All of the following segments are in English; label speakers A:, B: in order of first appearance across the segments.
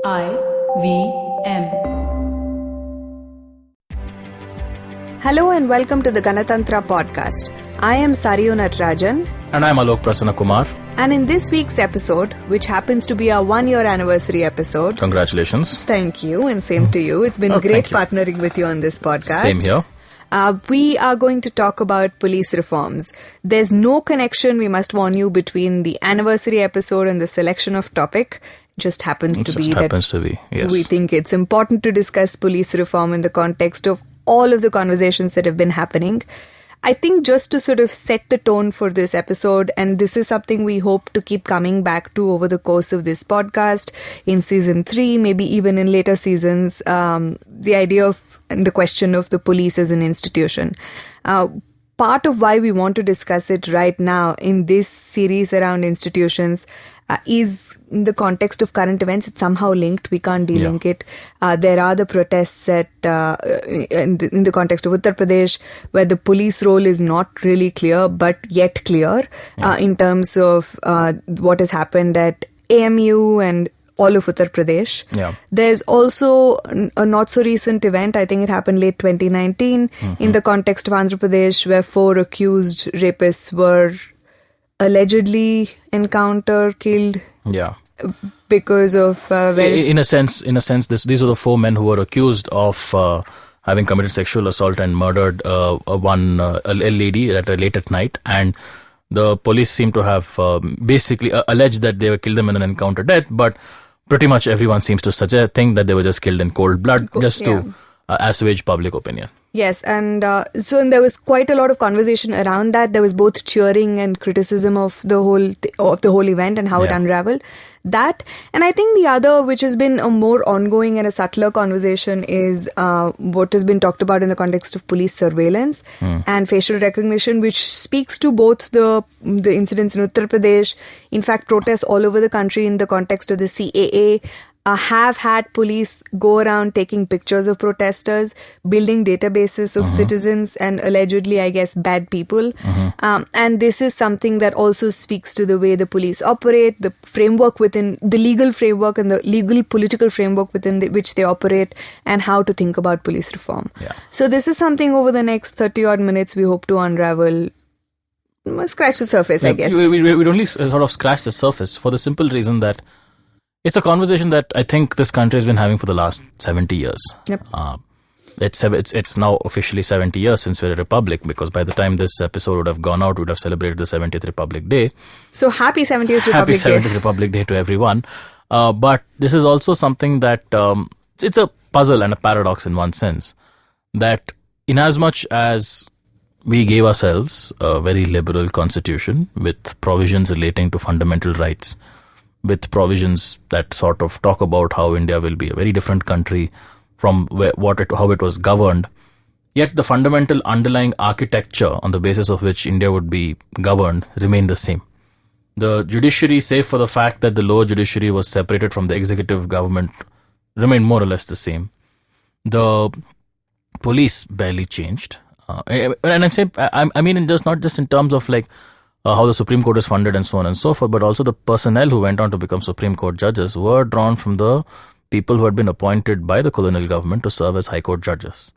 A: IVM.
B: Hello and welcome to the Ganatantra podcast. I am Sarayu and
C: And I'm Alok Prasanna Kumar.
B: And in this week's episode, which happens to be our 1-year anniversary episode.
C: Congratulations.
B: Thank you, and same to you. It's been great partnering with you on this podcast.
C: Same here.
B: We are going to talk about police reforms. There's no connection, we must warn you, between the anniversary episode and the selection of topic. Just happens to be, yes. We think it's important to discuss police reform in the context of all of the conversations that have been happening. I think just to sort of set the tone for this episode, and this is something we hope to keep coming back to over the course of this podcast in season 3, maybe even in later seasons, the idea of and the question of the police as an institution. Part of why we want to discuss it right now in this series around institutions is in the context of current events. It's somehow linked. We can't delink it. There are the protests in the context of Uttar Pradesh, where the police role is not really clear, but yet clear in terms of what has happened at AMU and all of Uttar Pradesh.
C: Yeah.
B: There's also a not so recent event, I think it happened late 2019, in the context of Andhra Pradesh, where 4 accused rapists were allegedly killed.
C: Yeah.
B: Because of
C: in a sense, these were the 4 men who were accused of having committed sexual assault and murdered a lady late at night, and the police seem to have basically alleged that they killed them in an encounter death, but pretty much everyone seems to think that they were just killed in cold blood, to assuage public opinion.
B: Yes, and so there was quite a lot of conversation around that. There was both cheering and criticism of the whole event and how it unraveled. That, and I think the other, which has been a more ongoing and a subtler conversation, is what has been talked about in the context of police surveillance and facial recognition, which speaks to both the incidents in Uttar Pradesh, in fact protests all over the country in the context of the CAA. Have had police go around taking pictures of protesters, building databases of citizens and allegedly, I guess, bad people. And this is something that also speaks to the way the police operate, the framework within the legal framework and the legal political framework within which they operate, and how to think about police reform.
C: Yeah.
B: So this is something over the next 30 odd minutes we hope to unravel. Scratch the surface, I guess.
C: We'd only sort of scratch the surface for the simple reason that it's a conversation that I think this country has been having for the last 70 years.
B: Yep.
C: It's now officially 70 years since we're a republic, because by the time this episode would have gone out, we would have celebrated the 70th Republic Day.
B: So happy 70th Republic Day.
C: Happy 70th Republic Day to everyone. But this is also something that it's a puzzle and a paradox in one sense, that in as much as we gave ourselves a very liberal constitution with provisions relating to fundamental rights, with provisions that sort of talk about how India will be a very different country from how it was governed, yet the fundamental underlying architecture on the basis of which India would be governed remained the same. The judiciary, save for the fact that the lower judiciary was separated from the executive government, remained more or less the same. The police barely changed. And I'm saying, I mean, not just in terms of like how the Supreme Court is funded and so on and so forth, but also the personnel who went on to become Supreme Court judges were drawn from the people who had been appointed by the colonial government to serve as High Court judges.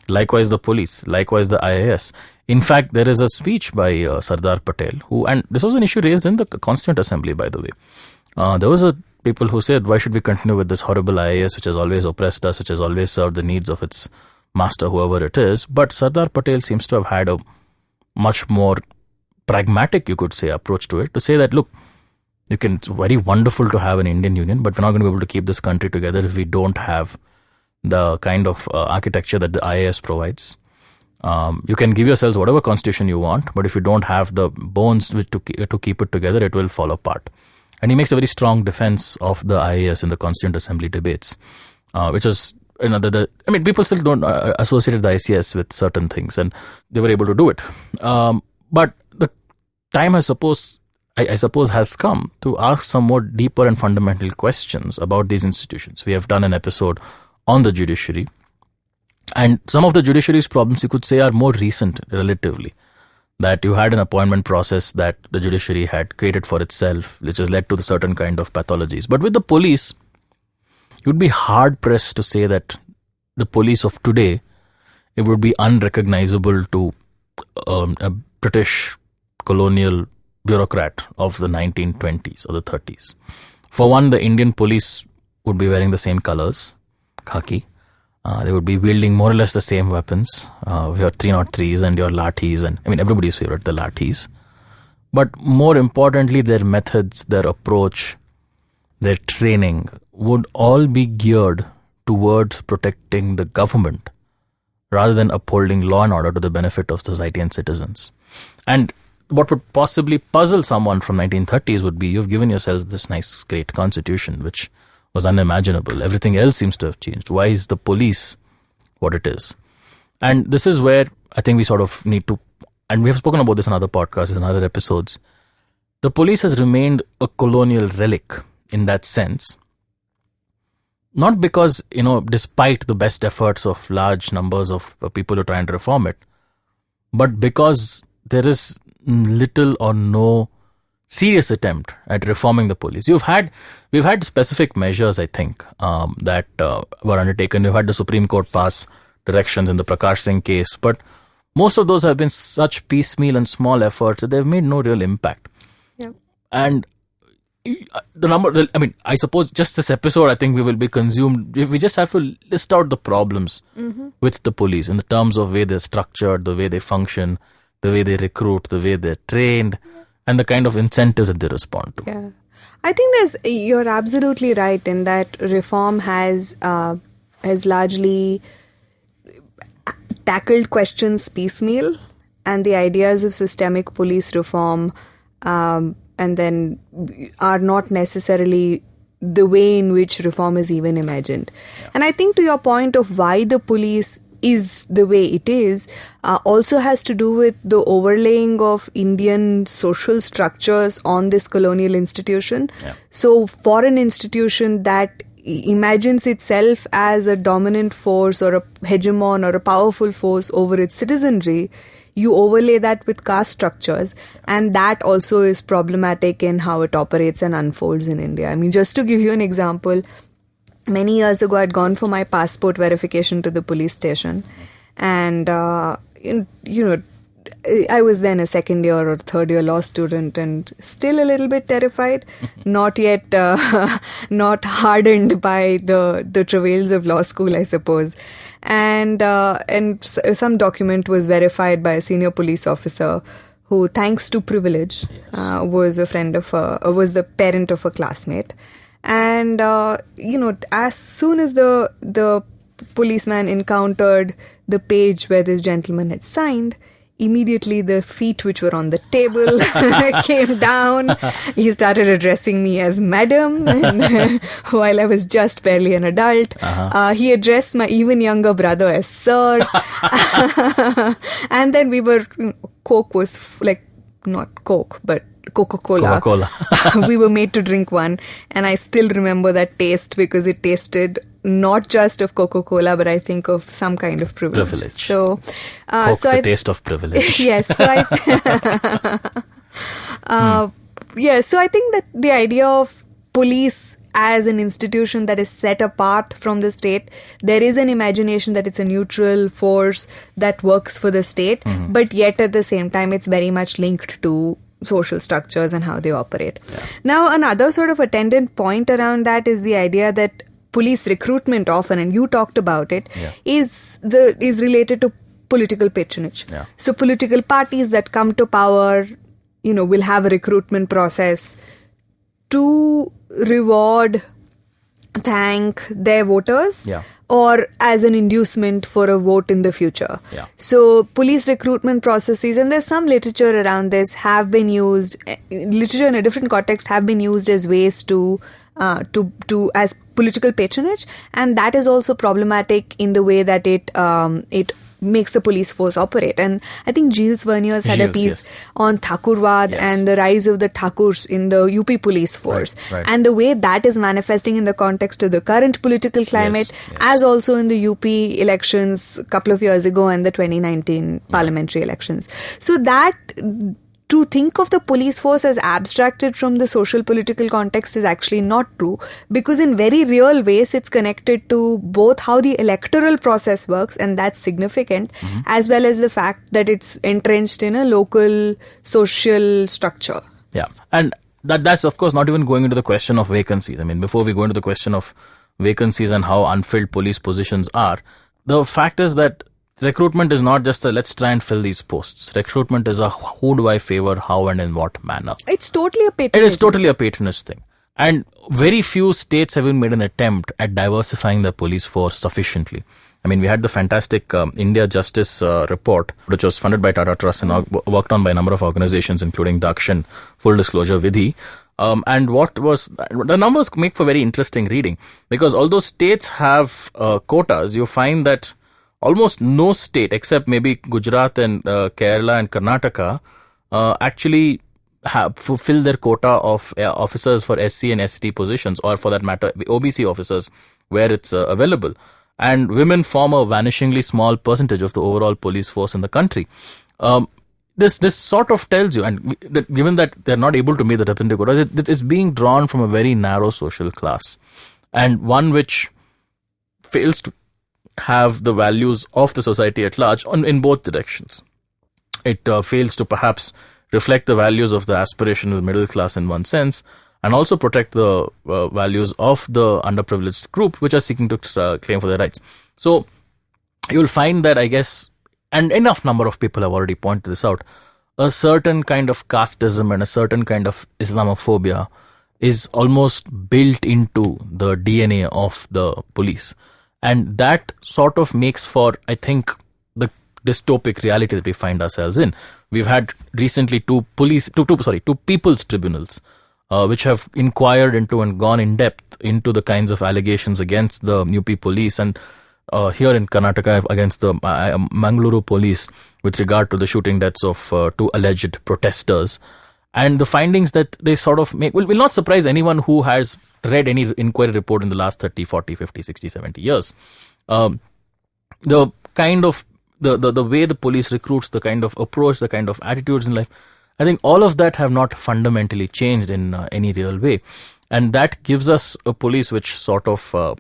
C: Likewise the police, likewise the IAS. In fact, there is a speech by Sardar Patel, and this was an issue raised in the Constituent Assembly, by the way. There was people who said, why should we continue with this horrible IAS which has always oppressed us, which has always served the needs of its master, whoever it is. But Sardar Patel seems to have had a much more pragmatic, you could say, approach to it, to say that, look, it's very wonderful to have an Indian Union, but we're not going to be able to keep this country together if we don't have the kind of architecture that the IAS provides. You can give yourselves whatever constitution you want, but if you don't have the bones to keep it together, it will fall apart. And he makes a very strong defense of the IAS in the Constituent Assembly debates, which is people still don't associate the ICS with certain things, and they were able to do it. But the time, I suppose, has come to ask some more deeper and fundamental questions about these institutions. We have done an episode on the judiciary, and some of the judiciary's problems, you could say, are more recent relatively. That you had an appointment process that the judiciary had created for itself, which has led to a certain kind of pathologies. But with the police, you'd be hard pressed to say that the police of today, it would be unrecognizable to a British colonial bureaucrat of the 1920s or the 30s. For one, the Indian police would be wearing the same colors, khaki. They would be wielding more or less the same weapons, your 303s and your lathis, and I mean everybody's favorite, the lathis. But more importantly, their methods, their approach, their training would all be geared towards protecting the government rather than upholding law and order to the benefit of society and citizens. And what would possibly puzzle someone from 1930s would be, you've given yourselves this nice, great constitution, which was unimaginable. Everything else seems to have changed. Why is the police what it is? And this is where I think we sort of need to, and we have spoken about this in other podcasts and other episodes, the police has remained a colonial relic in that sense. Not because, despite the best efforts of large numbers of people who try and reform it, but because there is little or no serious attempt at reforming the police. We've had specific measures, I think, that were undertaken. We've had the Supreme Court pass directions in the Prakash Singh case, but most of those have been such piecemeal and small efforts that they've made no real impact.
B: Yeah.
C: And I suppose just this episode, I think we will be consumed. We just have to list out the problems with the police in the terms of the way they're structured, the way they function, the way they recruit, the way they're trained, and the kind of incentives that they respond to.
B: Yeah. I think you're absolutely right in that reform has largely tackled questions piecemeal, and the ideas of systemic police reform and then are not necessarily the way in which reform is even imagined. Yeah. And I think to your point of why the police is the way it is, also has to do with the overlaying of Indian social structures on this colonial institution.
C: Yeah.
B: So for an institution that imagines itself as a dominant force or a hegemon or a powerful force over its citizenry, you overlay that with caste structures, and that also is problematic in how it operates and unfolds in India. I mean, just to give you an example, many years ago I'd gone for my passport verification to the police station, and I was then a second year or third year law student and still a little bit terrified, not yet not hardened by the travails of law school, I suppose. And some document was verified by a senior police officer who, thanks to privilege, was was the parent of a classmate. And as soon as the policeman encountered the page where this gentleman had signed, immediately the feet which were on the table came down. He started addressing me as madam, and while I was just barely an adult. He addressed my even younger brother as sir. And then Coke was not Coke, but Coca-Cola. We were made to drink one, and I still remember that taste because it tasted not just of Coca-Cola, but I think of some kind of privilege. So,
C: the taste of privilege.
B: Yes. So so I think that the idea of police as an institution that is set apart from the state, there is an imagination that it's a neutral force that works for the state, but yet at the same time, it's very much linked to social structures and how they operate. Yeah. Now, another sort of attendant point around that is the idea that police recruitment often, and you talked about it, is related to political patronage. Yeah. So political parties that come to power, will have a recruitment process to reward, thank their voters, or as an inducement for a vote in the future. Yeah. So police recruitment processes, and there's some literature around this, have been used, literature in a different context have been used as ways to as political patronage, and that is also problematic in the way that it makes the police force operate. And I think Gilles Vernier's had a piece on Thakurwad and the rise of the Thakurs in the UP police force, and the way that is manifesting in the context of the current political climate, as also in the UP elections a couple of years ago and the 2019 parliamentary elections. So that to think of the police force as abstracted from the social political context is actually not true, because in very real ways it's connected to both how the electoral process works, and that's significant, as well as the fact that it's entrenched in a local social structure.
C: Yeah, and that's of course not even going into the question of vacancies. I mean, before we go into the question of vacancies and how unfilled police positions are, the fact is that recruitment is not just a let's try and fill these posts. Recruitment is a who do I favor, how and in what manner.
B: It's totally a patronage.
C: It is totally a patronage thing. And very few states have even made an attempt at diversifying the police force sufficiently. I mean, we had the fantastic India Justice report, which was funded by Tata Trust and worked on by a number of organizations, including Dakshin, Full Disclosure Vidhi. And the numbers make for very interesting reading, because although states have quotas, you find that almost no state, except maybe Gujarat and Kerala and Karnataka, actually have fulfilled their quota of officers for SC and ST positions, or for that matter, OBC officers, where it's available. And women form a vanishingly small percentage of the overall police force in the country. This sort of tells you, and given that they're not able to meet the representative quota, it's being drawn from a very narrow social class, and one which fails to have the values of the society at large in both directions. It fails to perhaps reflect the values of the aspirational middle class in one sense, and also protect the values of the underprivileged group which are seeking to claim for their rights. So you'll find that, I guess, and enough number of people have already pointed this out, a certain kind of casteism and a certain kind of Islamophobia is almost built into the DNA of the police. And that sort of makes for, I think, the dystopic reality that we find ourselves in. We've had recently two people's tribunals, which have inquired into and gone in depth into the kinds of allegations against the UP police, and here in Karnataka against the Mangaluru police with regard to the shooting deaths of two alleged protesters. And the findings that they sort of make will not surprise anyone who has read any inquiry report in the last 30, 40, 50, 60, 70 years. The kind of, the way the police recruits, the kind of approach, the kind of attitudes in life, I think all of that have not fundamentally changed in any real way. And that gives us a police which sort of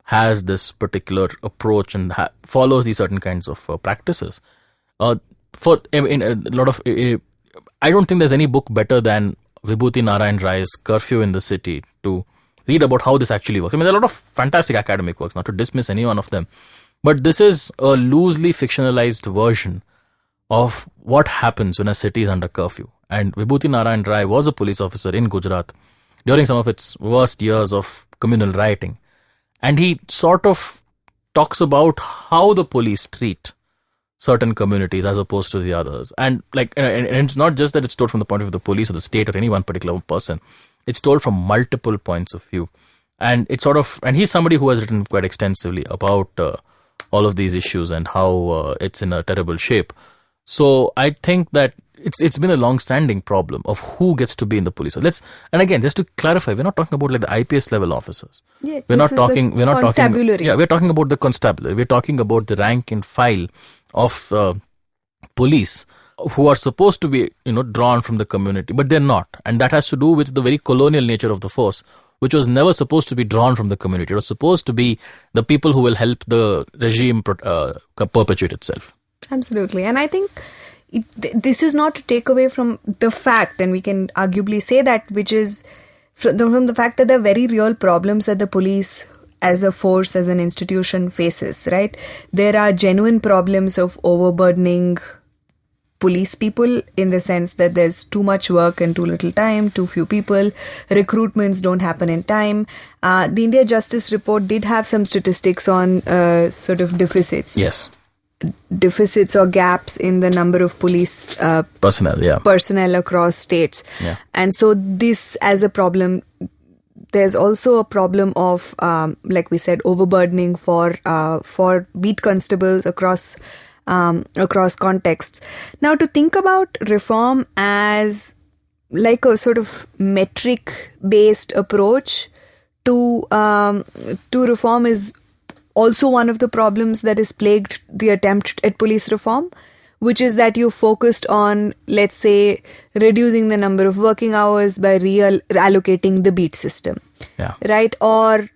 C: has this particular approach and follows these certain kinds of practices. In a lot of... I don't think there's any book better than Vibhuti Narayan Rai's Curfew in the City to read about how this actually works. I mean, there are a lot of fantastic academic works, not to dismiss any one of them, but this is a loosely fictionalized version of what happens when a city is under curfew. And Vibhuti Narayan Rai was a police officer in Gujarat during some of its worst years of communal rioting. And he sort of talks about how the police treat certain communities as opposed to the others. And it's not just that it's told from the point of view of the police or the state or any one particular person. It's told from multiple points of view. And it's sort of, and he's somebody who has written quite extensively about all of these issues and how it's in a terrible shape. So I think that it's been a long-standing problem of who gets to be in the police. And again, just to clarify, we're not talking about like the IPS level officers.
B: Yeah,
C: we're not talking about the constabulary. We're talking about the rank and file of police who are supposed to be, drawn from the community, but they're not. And that has to do with the very colonial nature of the force, which was never supposed to be drawn from the community. It was supposed to be the people who will help the regime perpetuate itself.
B: Absolutely. And I think this is not to take away from the fact, and we can arguably say that, which is from the fact that there are very real problems that the police as a force, as an institution faces, right? There are genuine problems of overburdening police people in the sense that there's too much work and too little time, too few people, recruitments don't happen in time. The India Justice Report did have some statistics on sort of deficits.
C: Yes.
B: Deficits or gaps in the number of police personnel across states.
C: Yeah.
B: And so this as a problem, there's also a problem of, like we said, overburdening for beat constables across contexts. Now, to think about reform as like a sort of metric-based approach to reform is also one of the problems that has plagued the attempt at police reform. which is that you focused on, let's say, reducing the number of working hours by reallocating the beat system. Right? Or,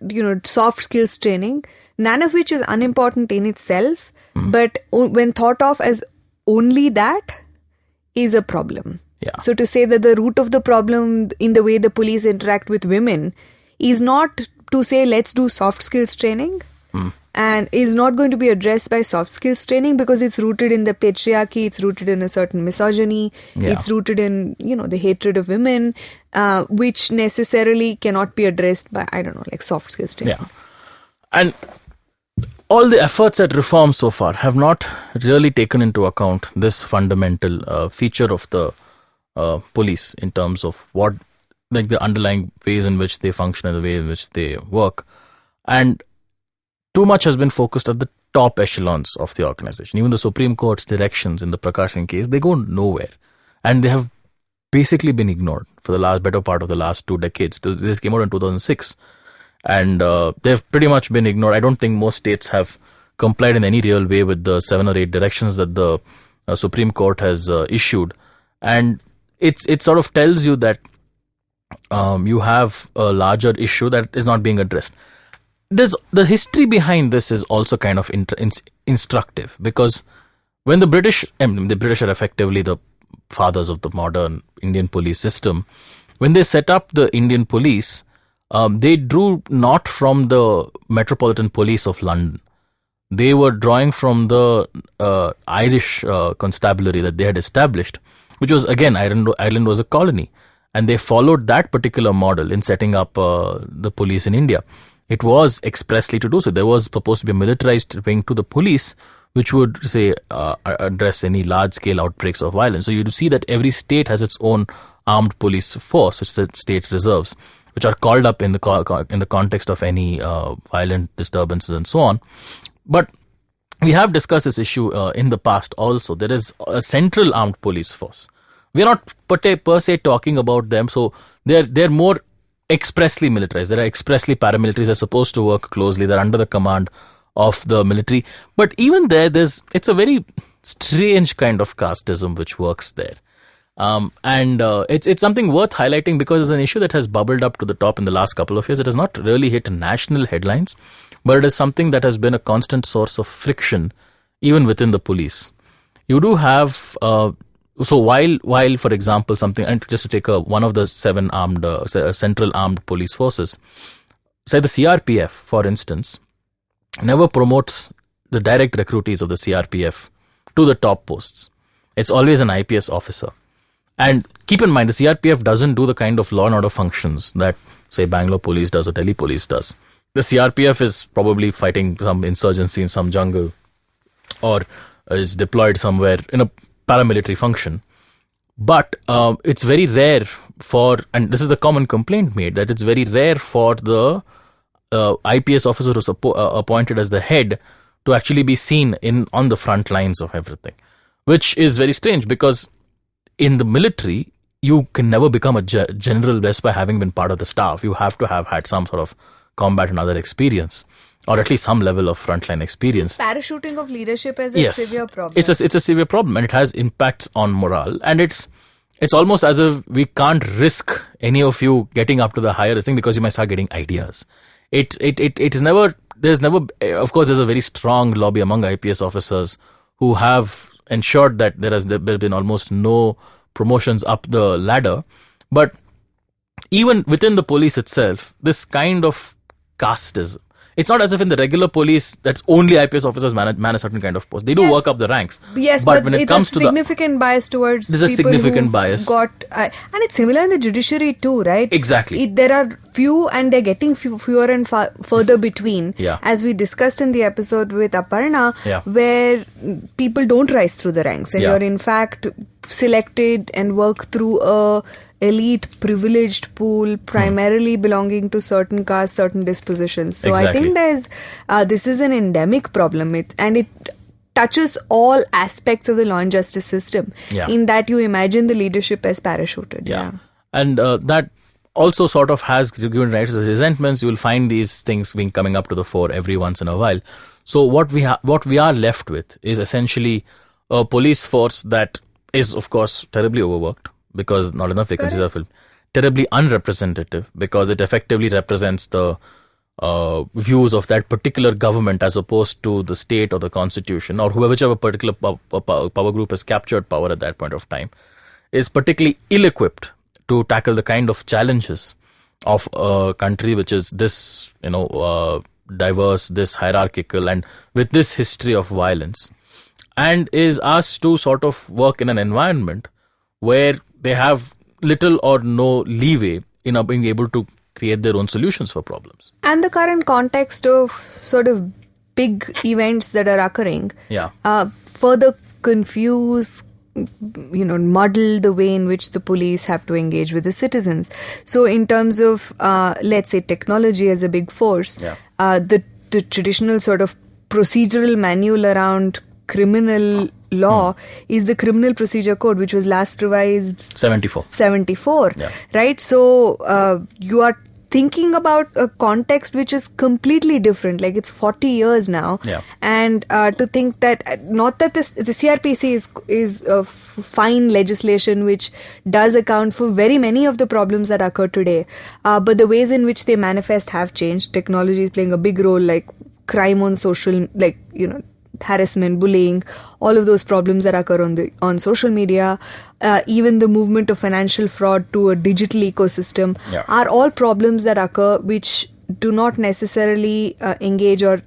B: soft skills training, none of which is unimportant in itself, but when thought of as only that is a problem. So to say that the root of the problem in the way the police interact with women is not to say let's do soft skills training, and is not going to be addressed by soft skills training because it's rooted in the patriarchy, it's rooted in a certain misogyny, it's rooted in, the hatred of women, which necessarily cannot be addressed by, like soft skills training.
C: And all the efforts at reform so far have not really taken into account this fundamental feature of the police in terms of what, like the underlying ways in which they function and the way in which they work. And too much has been focused at the top echelons of the organization. Even the Supreme Court's directions in the Prakash Singh case, they go nowhere. And they have basically been ignored for the better part of the last 2 decades. This came out in 2006. And they've pretty much been ignored. I don't think most states have complied in any real way with the 7 or 8 directions that the Supreme Court has issued. And it sort of tells you that you have a larger issue that is not being addressed. The history behind this is also kind of instructive, because when the British are effectively the fathers of the modern Indian police system, when they set up the Indian police, they drew not from the Metropolitan Police of London. They were drawing from the Irish constabulary that they had established, which was, again, Ireland was a colony. And they followed that particular model in setting up the police in India. It was expressly to do so. There was supposed to be a militarized wing to the police, which would, say, address any large-scale outbreaks of violence. So you see that every state has its own armed police force, which is the state reserves, which are called up in the context of any violent disturbances and so on. But we have discussed this issue in the past also. There is a central armed police force. We are not per se talking about them, so they're more expressly militarized. There are expressly paramilitaries. They're supposed to work closely. They're under the command of the military. But even there, it's a very strange kind of casteism which works there. And it's something worth highlighting because it's an issue that has bubbled up to the top in the last couple of years. It has not really hit national headlines, but it is something that has been a constant source of friction even within the police. You do have... So while, for example, something, and just to take one of the 7 central armed police forces, say the CRPF, for instance, never promotes the direct recruitees of the CRPF to the top posts. It's always an IPS officer. And keep in mind, the CRPF doesn't do the kind of law and order functions that, say, Bangalore police does or Delhi police does. The CRPF is probably fighting some insurgency in some jungle, or is deployed somewhere in a paramilitary function. But it's very rare and this is the common complaint made, that it's very rare for the IPS officer who's appointed as the head to actually be seen on the front lines of everything, which is very strange because in the military, you can never become a general just by having been part of the staff. You have to have had some sort of combat and other experience, or at least some level of frontline experience.
B: Parachuting of leadership is a severe problem.
C: It's a severe problem, and it has impacts on morale. And it's almost as if we can't risk any of you getting up to the higher thing because you might start getting ideas. It is never. There's never. Of course, there's a very strong lobby among IPS officers who have ensured that there has been almost no promotions up the ladder. But even within the police itself, this kind of casteism. It's not as if in the regular police that only IPS officers man a certain kind of post. They do work up the ranks.
B: Yes, but when it comes to significant bias towards
C: there's a significant bias.
B: And it's similar in the judiciary too, right?
C: Exactly.
B: There are few and they're getting fewer and further between. As we discussed in the episode with Aparna, where people don't rise through the ranks and you're in fact selected and work through a elite privileged pool primarily belonging to certain castes, certain dispositions. So I think this is an endemic problem and it touches all aspects of the law and justice system in that you imagine the leadership as parachuted.
C: And that also sort of has given rise to resentments. You will find these things coming up to the fore every once in a while. So what we are left with is essentially a police force that is, of course, terribly overworked because not enough vacancies are filled, terribly unrepresentative because it effectively represents the views of that particular government as opposed to the state or the constitution or whichever particular power group has captured power at that point of time, is particularly ill-equipped to tackle the kind of challenges of a country which is this, diverse, this hierarchical, and with this history of violence, and is asked to sort of work in an environment where they have little or no leeway in being able to create their own solutions for problems.
B: And the current context of sort of big events that are occurring further confuse, muddle the way in which the police have to engage with the citizens. So in terms of, let's say, technology as a big force, the traditional sort of procedural manual around criminal law is the Criminal Procedure Code, which was last revised 74, right? So you are thinking about a context which is completely different, like it's 40 years now, and to think that not that the CRPC is a fine legislation which does account for very many of the problems that occur today, but the ways in which they manifest have changed. Technology is playing a big role, like crime on social, harassment, bullying, all of those problems that occur on social media, even the movement of financial fraud to a digital ecosystem are all problems that occur which do not necessarily engage or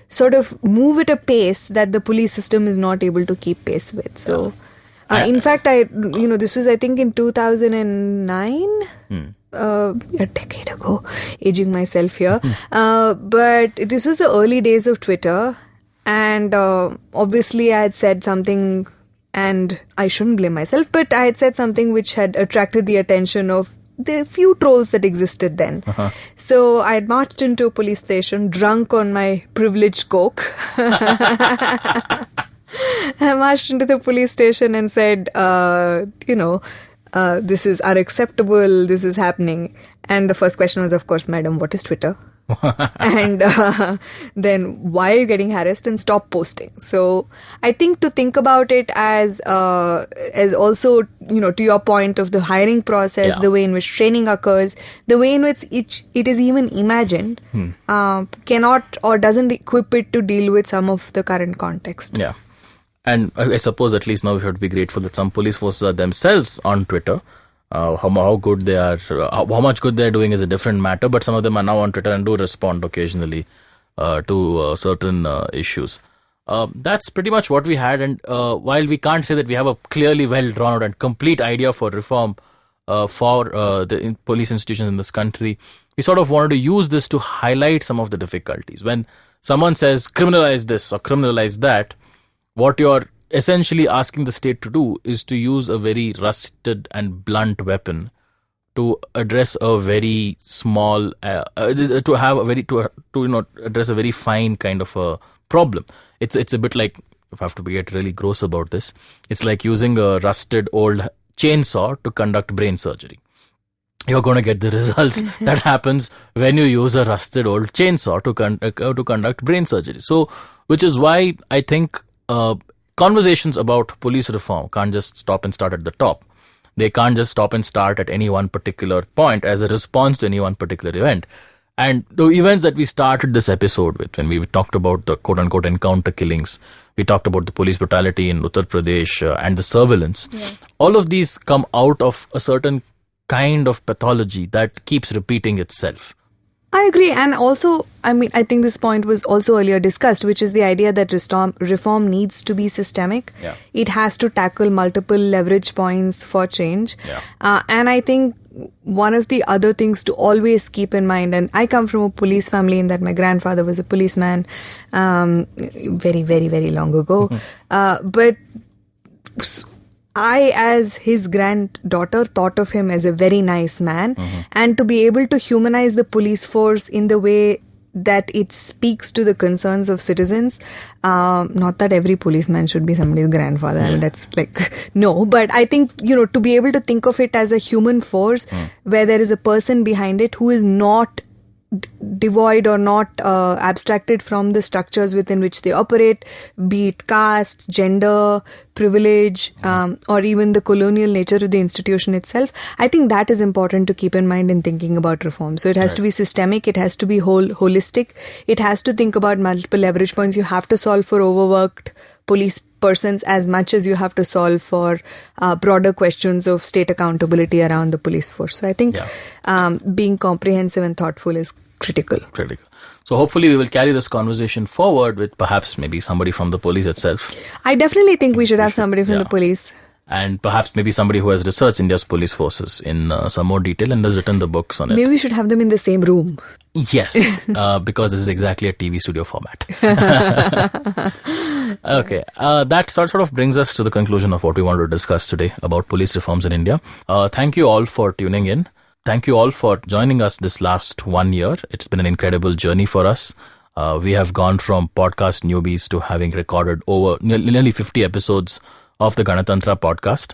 B: sort of move at a pace that the police system is not able to keep pace with. So, in fact, this was, I think, in 2009. A decade ago, aging myself here. But this was the early days of Twitter, and obviously I had said something, and I shouldn't blame myself, but I had said something which had attracted the attention of the few trolls that existed then. So I had marched into a police station, drunk on my privileged coke. I marched into the police station and said, this is unacceptable, this is happening. And the first question was, of course, madam, what is Twitter? And then why are you getting harassed, and stop posting? So I think to think about it as also, to your point of the hiring process, the way in which training occurs, the way in which it is even imagined, cannot or doesn't equip it to deal with some of the current context.
C: Yeah. And I suppose at least now we have to be grateful that some police forces are themselves on Twitter. How good they are, how much good they're doing is a different matter, but some of them are now on Twitter and do respond occasionally to certain issues. That's pretty much what we had, and while we can't say that we have a clearly well drawn out and complete idea for reform for the police institutions in this country, we sort of wanted to use this to highlight some of the difficulties. When someone says criminalize this or criminalize that, what you're essentially asking the state to do is to use a very rusted and blunt weapon to address a very small, address a very fine kind of a problem. It's a bit like, if I have to get really gross about this, it's like using a rusted old chainsaw to conduct brain surgery. You're going to get the results that happens when you use a rusted old chainsaw to conduct brain surgery. So, which is why I think conversations about police reform can't just stop and start at the top. They can't just stop and start at any one particular point as a response to any one particular event. And the events that we started this episode with, when we talked about the quote-unquote encounter killings, we talked about the police brutality in Uttar Pradesh and the surveillance, all of these come out of a certain kind of pathology that keeps repeating itself.
B: I agree. And also, I think this point was also earlier discussed, which is the idea that reform needs to be systemic. It has to tackle multiple leverage points for change. And I think one of the other things to always keep in mind, and I come from a police family in that my grandfather was a policeman very, very, very long ago. But I, as his granddaughter, thought of him as a very nice man. And to be able to humanize the police force in the way that it speaks to the concerns of citizens, not that every policeman should be somebody's grandfather, I mean, that's like, no, but I think, to be able to think of it as a human force where there is a person behind it who is not devoid or not abstracted from the structures within which they operate, be it caste, gender, privilege, or even the colonial nature of the institution itself. I think that is important to keep in mind in thinking about reform. So it has to be systemic, it has to be holistic, it has to think about multiple leverage points. You have to solve for overworked police persons as much as you have to solve for broader questions of state accountability around the police force. So I think being comprehensive and thoughtful is critical.
C: So hopefully we will carry this conversation forward with perhaps maybe somebody from the police itself.
B: I definitely think we should have somebody from the police.
C: And perhaps maybe somebody who has researched India's police forces in some more detail and has written the books on it.
B: Maybe we should have them in the same room.
C: Yes, because this is exactly a TV studio format. Okay, that sort of brings us to the conclusion of what we wanted to discuss today about police reforms in India. Thank you all for tuning in. Thank you all for joining us this last 1 year. It's been an incredible journey for us. We have gone from podcast newbies to having recorded over nearly 50 episodes of the Ganatantra podcast.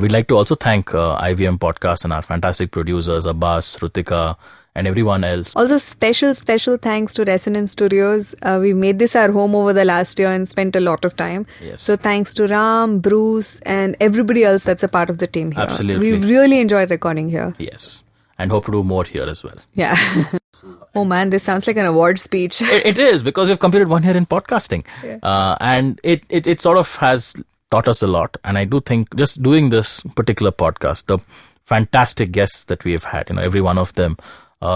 C: We'd like to also thank IVM Podcast and our fantastic producers, Abbas, Rutika, and everyone else.
B: Also, special thanks to Resonance Studios. We made this our home over the last year and spent a lot of time.
C: Yes.
B: So thanks to Ram, Bruce, and everybody else that's a part of the team here.
C: Absolutely.
B: We've really enjoyed recording here.
C: Yes. And hope to do more here as well.
B: Yeah. Oh man, this sounds like an award speech.
C: It is, because we've completed 1 year in podcasting. Yeah. And it sort of has taught us a lot. And I do think just doing this particular podcast, the fantastic guests that we have had, every one of them,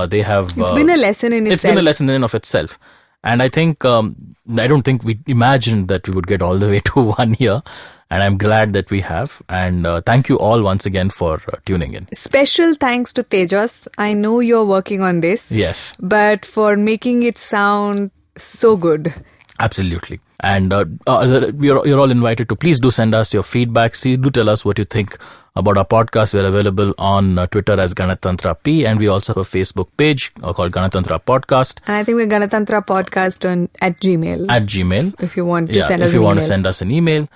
C: they have...
B: It's been a lesson in itself.
C: It's been a lesson in and of itself. And I think, I don't think we imagined that we would get all the way to 1 year. And I'm glad that we have. And thank you all once again for tuning in.
B: Special thanks to Tejas. I know you're working on this.
C: Yes.
B: But for making it sound so good.
C: Absolutely. And you're all invited to please do send us your feedback. Do tell us what you think about our podcast. We're available on Twitter as Ganatantra P, and we also have a Facebook page called Ganatantra Podcast.
B: And I think we're Ganatantra Podcast at Gmail.
C: At Gmail.
B: If you want to send us an email.
C: If you want to send us an email.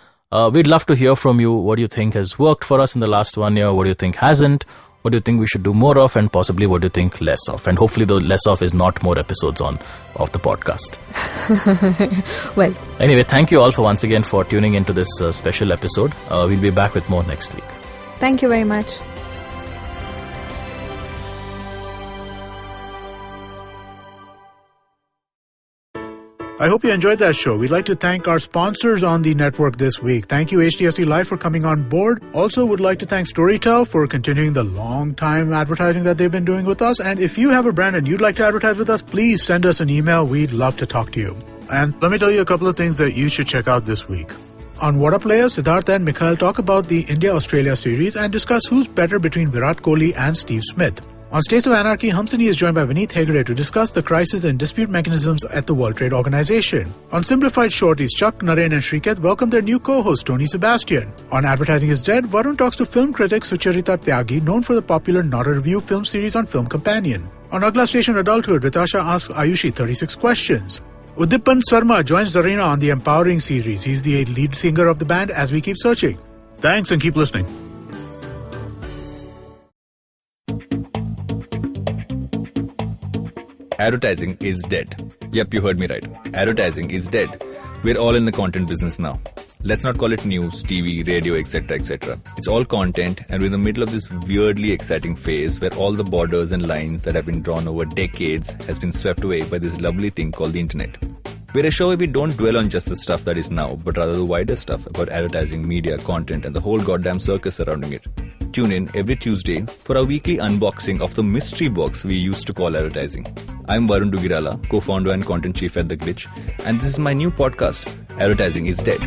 C: We'd love to hear from you. What do you think has worked for us in the last 1 year? What do you think hasn't? What do you think we should do more of? And possibly what do you think less of? And hopefully the less of is not more episodes of the podcast.
B: Well.
C: Anyway, thank you all once again for tuning into this special episode. We'll be back with more next week.
B: Thank you very much.
A: I hope you enjoyed that show. We'd like to thank our sponsors on the network this week. Thank you, HDFC Life, for coming on board. Also, would like to thank Storytel for continuing the long time advertising that they've been doing with us. And if you have a brand and you'd like to advertise with us, please send us an email. We'd love to talk to you. And let me tell you a couple of things that you should check out this week. On What Up Players, Siddhartha and Mikhail talk about the India-Australia series and discuss who's better between Virat Kohli and Steve Smith. On States of Anarchy, Hamsini is joined by Vineet Hegde to discuss the crisis and dispute mechanisms at the World Trade Organization. On Simplified Shorties, Chuck, Naren and Shriketh welcome their new co-host, Tony Sebastian. On Advertising is Dead, Varun talks to film critic Sucharita Tyagi, known for the popular Not a Review film series on Film Companion. On Agla Station Adulthood, Ritasha asks Ayushi 36 questions. Udipan Sarma joins Zarina on the Empowering series. He's the lead singer of the band as we keep searching. Thanks and keep listening.
D: Advertising is dead. Yep, you heard me right. Advertising is dead. We're all in the content business now. Let's not call it news, TV, radio, etc., etc. It's all content, and we're in the middle of this weirdly exciting phase where all the borders and lines that have been drawn over decades has been swept away by this lovely thing called the internet. We're a show where we don't dwell on just the stuff that is now, but rather the wider stuff about advertising, media, content, and the whole goddamn circus surrounding it. Tune in every Tuesday for our weekly unboxing of the mystery box we used to call advertising. I'm Varun Dugirala, co-founder and content chief at The Glitch, and this is my new podcast, Advertising is Dead.